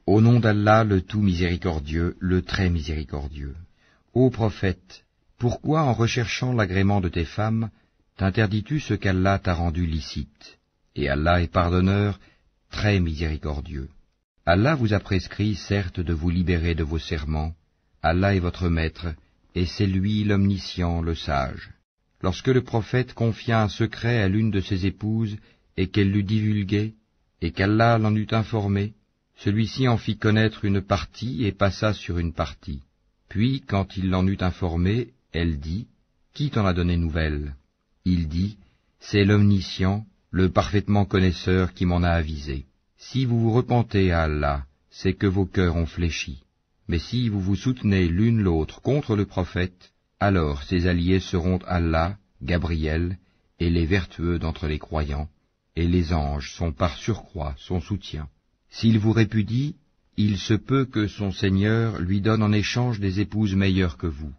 Au nom d'Allah, le tout miséricordieux, le très miséricordieux. Ô prophète, pourquoi en recherchant l'agrément de tes femmes, t'interdis-tu ce qu'Allah t'a rendu licite? Et Allah est pardonneur, très miséricordieux. Allah vous a prescrit, certes, de vous libérer de vos serments. Allah est votre maître, et c'est lui l'omniscient, le sage. Lorsque le prophète confia un secret à l'une de ses épouses, et qu'elle l'eut divulgué, et qu'Allah l'en eut informé, celui-ci en fit connaître une partie et passa sur une partie. Puis, quand il l'en eut informé, elle dit, « Qui t'en a donné nouvelle ?» Il dit, « C'est l'omniscient, le parfaitement connaisseur qui m'en a avisé. Si vous vous repentez à Allah, c'est que vos cœurs ont fléchi. Mais si vous vous soutenez l'une l'autre contre le prophète, alors ses alliés seront Allah, Gabriel, et les vertueux d'entre les croyants, et les anges sont par surcroît son soutien. S'il vous répudie, il se peut que son Seigneur lui donne en échange des épouses meilleures que vous,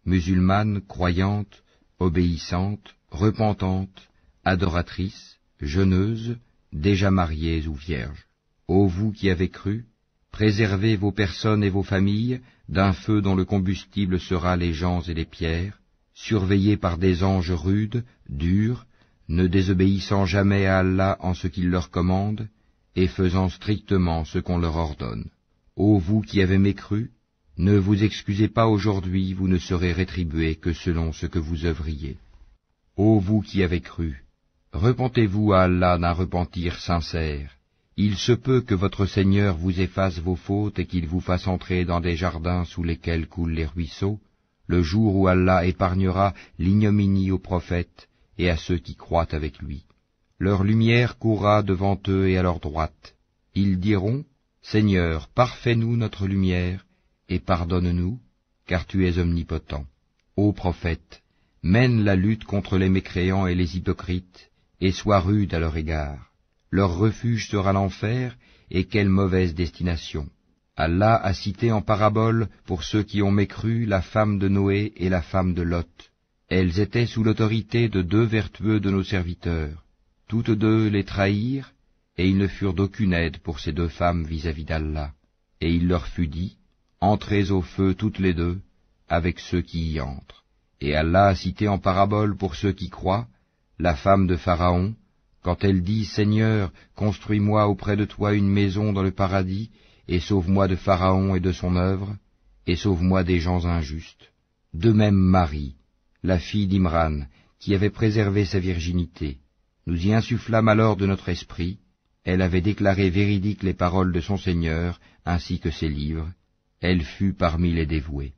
musulmanes, croyantes, obéissantes, repentantes, adoratrices, jeûneuses, déjà mariées ou vierges. Ô vous qui avez cru, préservez vos personnes et vos familles d'un feu dont le combustible sera les gens et les pierres, surveillés par des anges rudes, durs, ne désobéissant jamais à Allah en ce qu'il leur commande, et faisant strictement ce qu'on leur ordonne. Ô vous qui avez mécru, ne vous excusez pas aujourd'hui, vous ne serez rétribués que selon ce que vous œuvriez. Ô vous qui avez cru, repentez-vous à Allah d'un repentir sincère. Il se peut que votre Seigneur vous efface vos fautes et qu'il vous fasse entrer dans des jardins sous lesquels coulent les ruisseaux, le jour où Allah épargnera l'ignominie aux prophètes et à ceux qui croient avec lui. Leur lumière courra devant eux et à leur droite. Ils diront, « Seigneur, parfais-nous notre lumière, et pardonne-nous, car tu es omnipotent. » Ô prophète, mène la lutte contre les mécréants et les hypocrites, et sois rude à leur égard. Leur refuge sera l'enfer, et quelle mauvaise destination. Allah a cité en parabole, pour ceux qui ont mécru, la femme de Noé et la femme de Lot. Elles étaient sous l'autorité de deux vertueux de nos serviteurs. Toutes deux les trahirent, et ils ne furent d'aucune aide pour ces deux femmes vis-à-vis d'Allah. Et il leur fut dit, « Entrez au feu toutes les deux, avec ceux qui y entrent. » Et Allah a cité en parabole pour ceux qui croient, la femme de Pharaon, quand elle dit, « Seigneur, construis-moi auprès de toi une maison dans le paradis, et sauve-moi de Pharaon et de son œuvre, et sauve-moi des gens injustes. » De même Marie, la fille d'Imran, qui avait préservé sa virginité. Nous y insufflâmes alors de notre esprit, elle avait déclaré véridiques les paroles de son Seigneur, ainsi que ses livres, elle fut parmi les dévoués.